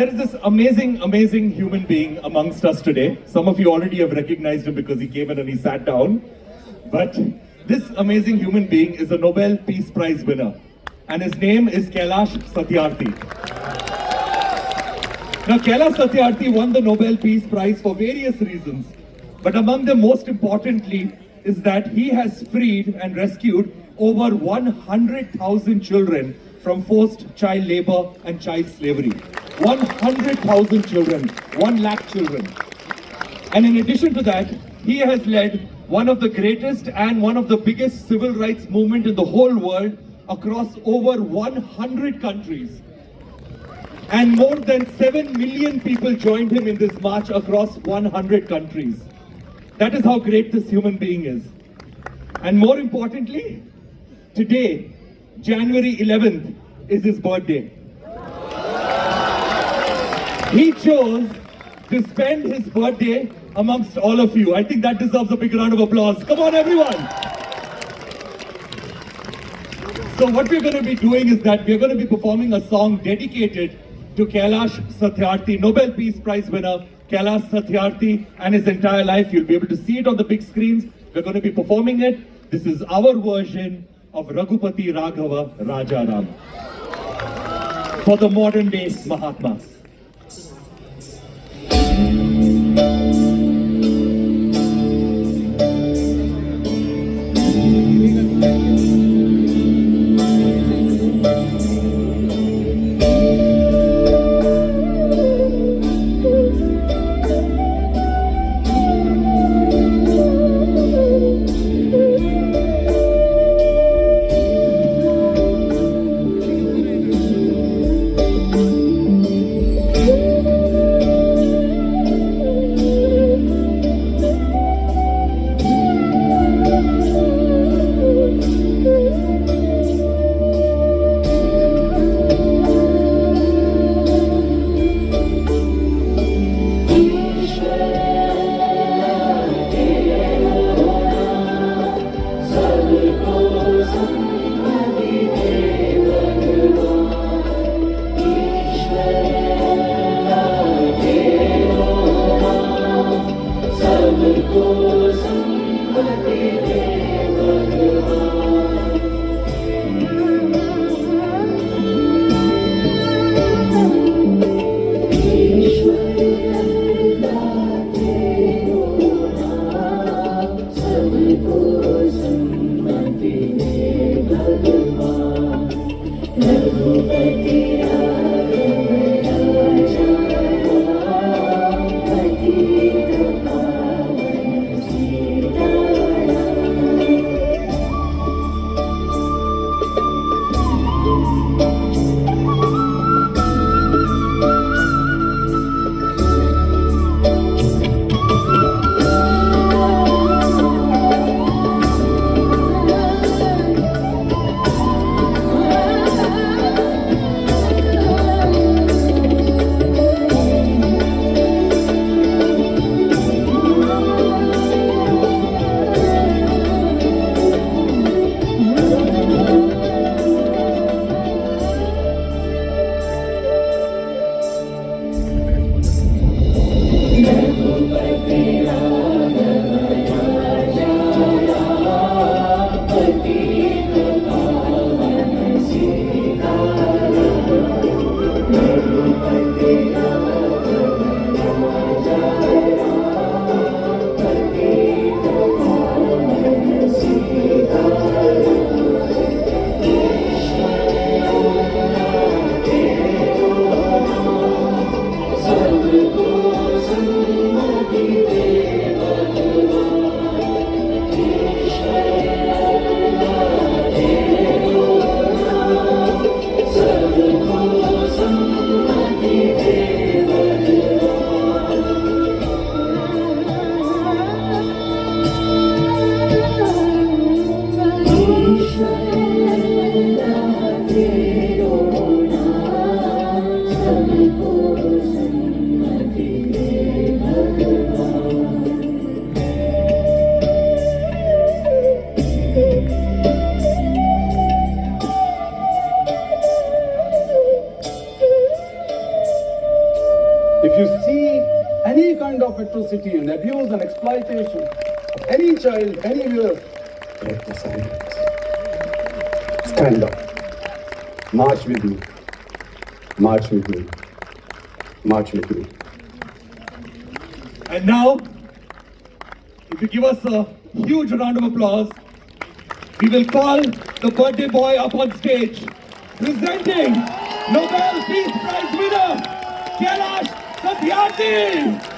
There is this amazing human being amongst us today. Some of you already have recognized him because he came in and he sat down. But this amazing human being is a Nobel Peace Prize winner. And his name is Kailash Satyarthi. Now, Kailash Satyarthi won the Nobel Peace Prize for various reasons. But among them, most importantly, is that he has freed and rescued over 100,000 children from forced child labor and child slavery. 100,000 children, 1 lakh children. And in addition to that, he has led one of the greatest and one of the biggest civil rights movement in the whole world across over 100 countries. And more than 7 million people joined him in this march across 100 countries. That is how great this human being is. And more importantly, today, January 11th, is his birthday. He chose to spend his birthday amongst all of you. I think that deserves a big round of applause. Come on, everyone. So what we're going to be doing is that we're going to be performing a song dedicated to Kailash Satyarthi, Nobel Peace Prize winner Kailash Satyarthi, and his entire life. You'll be able to see it on the big screens. We're going to be performing it. This is our version of Raghupati Raghava Raja Ram for the modern day Mahatmas. you see any kind of atrocity and abuse and exploitation of any child anywhere, break the silence. Stand up. March with me. March with me. March with me. And now, if you give us a huge round of applause, we will call the birthday boy up on stage, presenting Nobel Peace Prize winner, Kailash Satyarthi.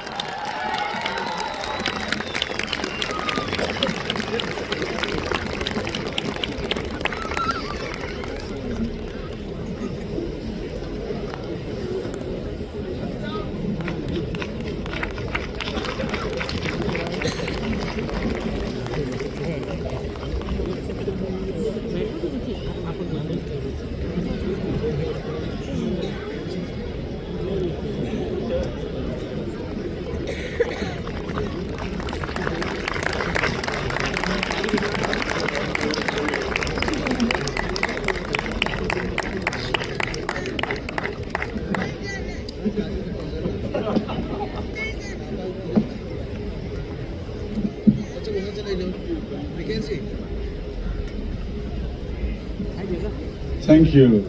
Thank you.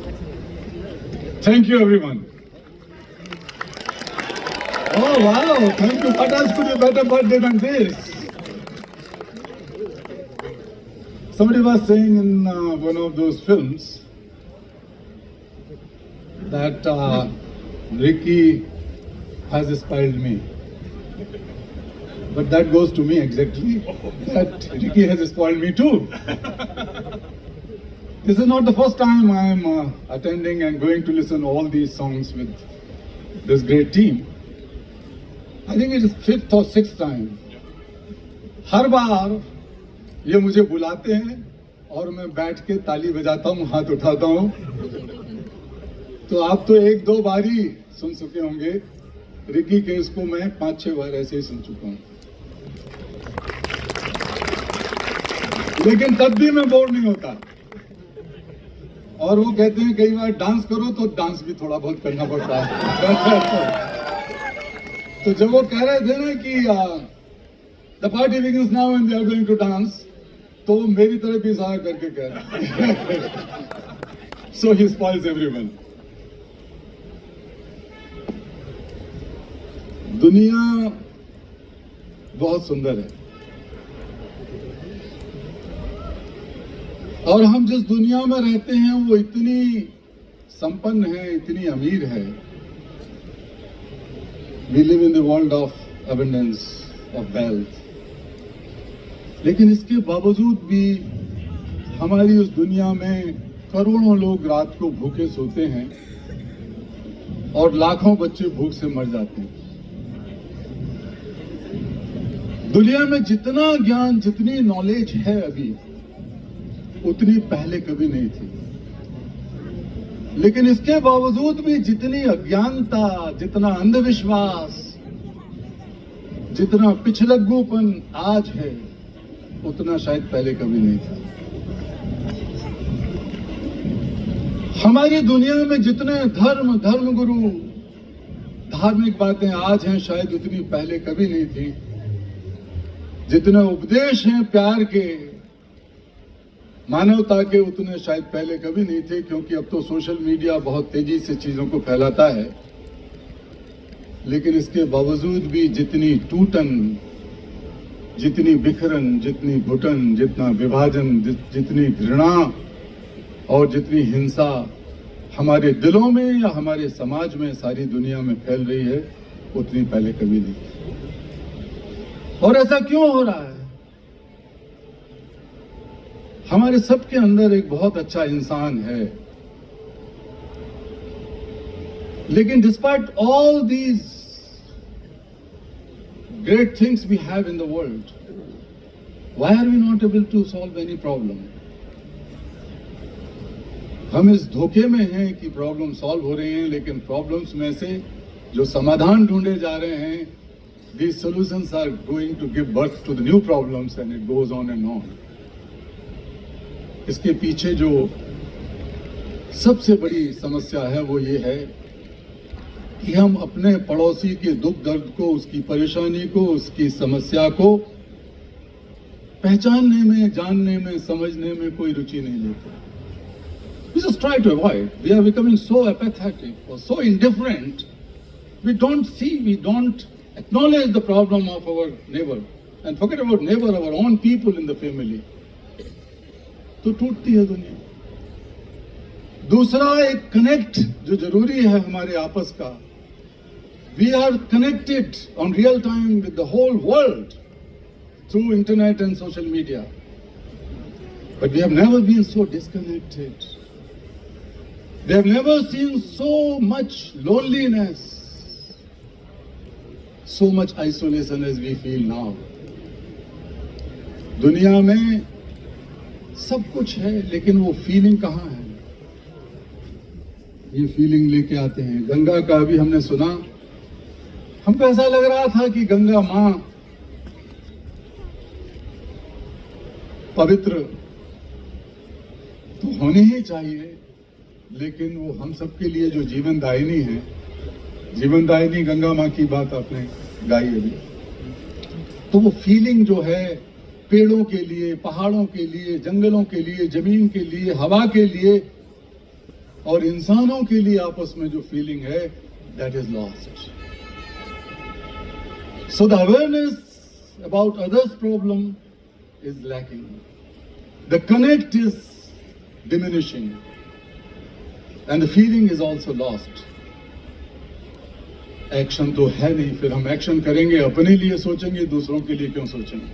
Thank you, everyone. Oh, wow. Thank you. What else could be a better birthday than this? Somebody was saying in one of those films that Ricky has spoiled me. But that goes to me exactly. That Ricky has spoiled me too. This is not the first time I am attending and going to listen to all these songs with this great team. I think it is 5th or 6th time. हर बार ये मुझे बुलाते हैं और मैं बैठ के ताली बजाता हूँ, हाथ उठाता हूँ. तो आप तो 1-2 बार ही सुन चुके होंगे. रिकी के इसको मैं 5-6 बार ऐसे ही सुन चुका हूँ. लेकिन तब भी मैं बोर नहीं होता. और वो कहते हैं कई बार डांस करो तो डांस भी थोड़ा बहुत करना पड़ता है. तो जब वो कह रहे थे ना कि the party begins now and we are going to dance, तो वो मेरी तरफ इशारा करके कह रहे हैं. So he spoils everyone. दुनिया बहुत सुंदर है और हम जिस दुनिया में रहते हैं वो इतनी संपन्न है, इतनी अमीर है. We live in the world of abundance, of wealth. लेकिन इसके बावजूद भी हमारी उस दुनिया में करोड़ों लोग रात को भूखे सोते हैं और लाखों बच्चे भूख से मर जाते हैं. दुनिया में जितना ज्ञान, जितनी नॉलेज है अभी, उतनी पहले कभी नहीं थी. लेकिन इसके बावजूद भी जितनी अज्ञानता, जितना अंधविश्वास, जितना पिछलग्गूपन आज है, उतना शायद पहले कभी नहीं था. हमारी दुनिया में जितने धर्मगुरु, धार्मिक बातें आज हैं, शायद उतनी पहले कभी नहीं थी. जितने उपदेश हैं प्यार के, मानवता के, उतने शायद पहले कभी नहीं थे. क्योंकि अब तो सोशल मीडिया बहुत तेजी से चीजों को फैलाता है. लेकिन इसके बावजूद भी जितनी टूटन, जितनी बिखरन, जितनी घुटन, जितना विभाजन, जितनी घृणा और जितनी हिंसा हमारे दिलों में या हमारे समाज में, सारी दुनिया में फैल रही है, उतनी पहले कभी नहीं थी. और ऐसा क्यों हो रहा है? हमारे सबके अंदर एक बहुत अच्छा इंसान है. लेकिन despite all these great things we have in the world, why are we not able to solve any problem? हम इस धोखे में हैं कि प्रॉब्लम सॉल्व हो रहे हैं, लेकिन प्रॉब्लम्स में से जो समाधान ढूंढे जा रहे हैं, these solutions are going to give birth to the new problems and it goes on and on. इसके पीछे जो सबसे बड़ी समस्या है वो ये है कि हम अपने पड़ोसी के दुख दर्द को, उसकी परेशानी को, उसकी समस्या को पहचानने में, जानने में, समझने में कोई रुचि नहीं लेते. We just try to avoid. We are becoming so apathetic or so indifferent. We don't see, we don't acknowledge the problem of our neighbor. And forget about neighbor, our own people in the family. तो टूटती है दुनिया. दूसरा एक connect जो जरूरी है हमारे आपस का. We are connected on real time with the whole world through internet and social media. But we have never been so disconnected. We have never seen so much loneliness, so much isolation as we feel now. दुनिया में सब कुछ है, लेकिन वो feeling कहाँ है? ये फीलिंग लेके आते हैं. गंगा का भी हमने सुना. हमको ऐसा लग रहा था कि गंगा माँ पवित्र तो होनी ही चाहिए, लेकिन वो हम सबके लिए जो जीवन दायिनी है, जीवन दायिनी गंगा माँ की बात आपने गाई अभी. तो वो फीलिंग जो है पेड़ों के लिए, पहाड़ों के लिए, जंगलों के लिए, जमीन के लिए, हवा के लिए और इंसानों के लिए आपस में जो फीलिंग है, that is lost. So the awareness about others' problem is lacking. The connect is diminishing. And the feeling is also lost. Action तो है नहीं, फिर हम एक्शन करेंगे, अपने लिए सोचेंगे, दूसरों के लिए क्यों सोचेंगे?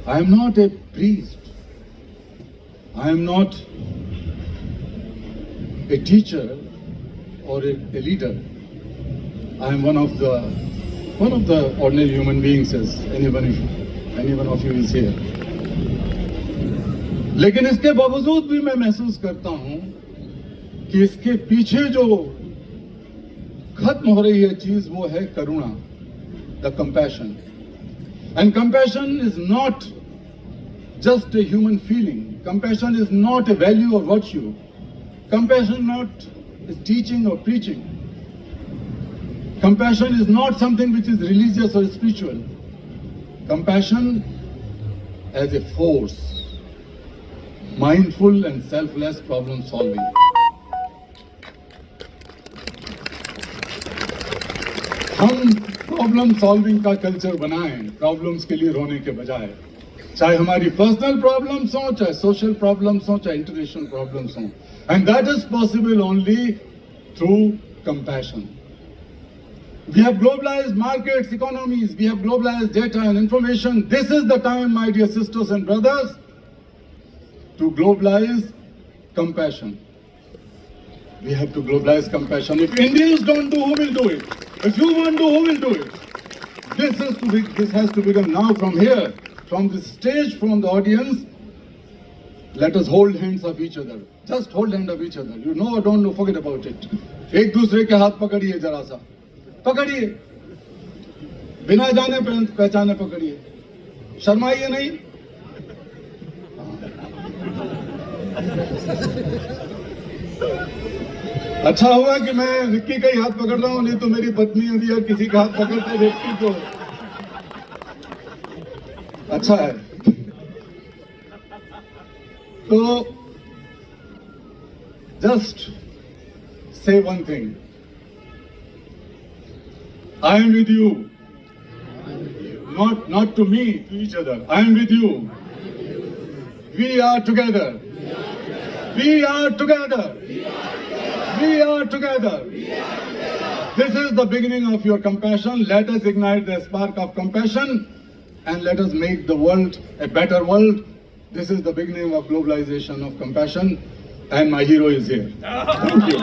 I am not a priest. I am not a teacher or a leader. I am one of the ordinary human beings, as any one of you is here. लेकिन इसके बावजूद भी मैं महसूस करता हूं कि इसके पीछे जो खत्म हो रही है चीज, वो है करुणा, the compassion. And compassion is not just a human feeling. Compassion is not a value or virtue. Compassion not is teaching or preaching. Compassion is not something which is religious or spiritual. Compassion as a force, mindful and selfless problem solving. हम problem solving का culture बनाएं, problems के लिए रोने के बजाय. चाहे हमारी पर्सनल प्रॉब्लम्स हो, चाहे सोशल प्रॉब्लम्स हो, चाहे इंटरनेशनल प्रॉब्लम्स हो. And that is possible only through compassion. We have globalized markets, economies, we have globalized data and information. This is the time, my dear sisters and brothers, to globalize compassion. We have to globalize compassion. If Indians don't do, who will do it? If you won't do, who will do it? This has to begin now, from here, from the stage, from the audience. Let us hold hands of each other. Just hold hand of each other. You know or don't know, forget about it. एक दूसरे के हाथ पकड़िए, जरा सा पकड़िए, बिना जाने पहचाने पकड़िए, शर्माइए नहीं. अच्छा हुआ कि मैं विक्की का ही हाथ पकड़ रहा हूं, नहीं तो मेरी पत्नी अभी यार किसी का हाथ पकड़ते व्यक्ति को. अच्छा है. तो just say one thing. I am with you. Not to me, to each other. I am with you. We are together. We are together. We are together. This is the beginning of your compassion. Let us ignite the spark of compassion and let us make the world a better world. This is the beginning of globalization of compassion, and my hero is here. Thank you.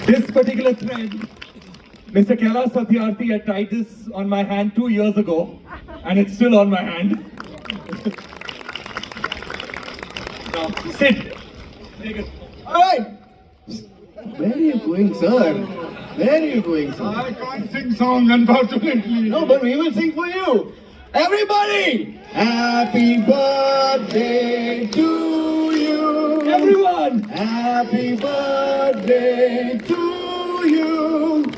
This particular thread, Mr. Kailash Satyarthi had tied this on my hand 2 years ago, and it's still on my hand. Now, sit. Take it. All right. Where are you going, sir? Where are you going, sir? I can't sing song, unfortunately. No, but we will sing for you. Everybody, happy birthday to you. Everyone! everyone. Happy birthday to you.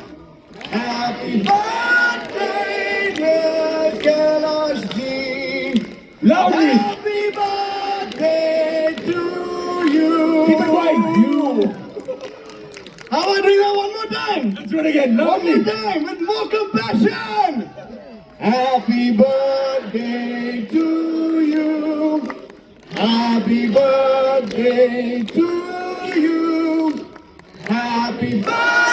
Happy birthday, dear Kailash ji. Loudly. Happy birthday to you. Keep it quiet. You. How about doing that one more time? Let's do it again. One Loudly. more time with more compassion. Happy birthday to you. Happy birthday to you. Happy birthday.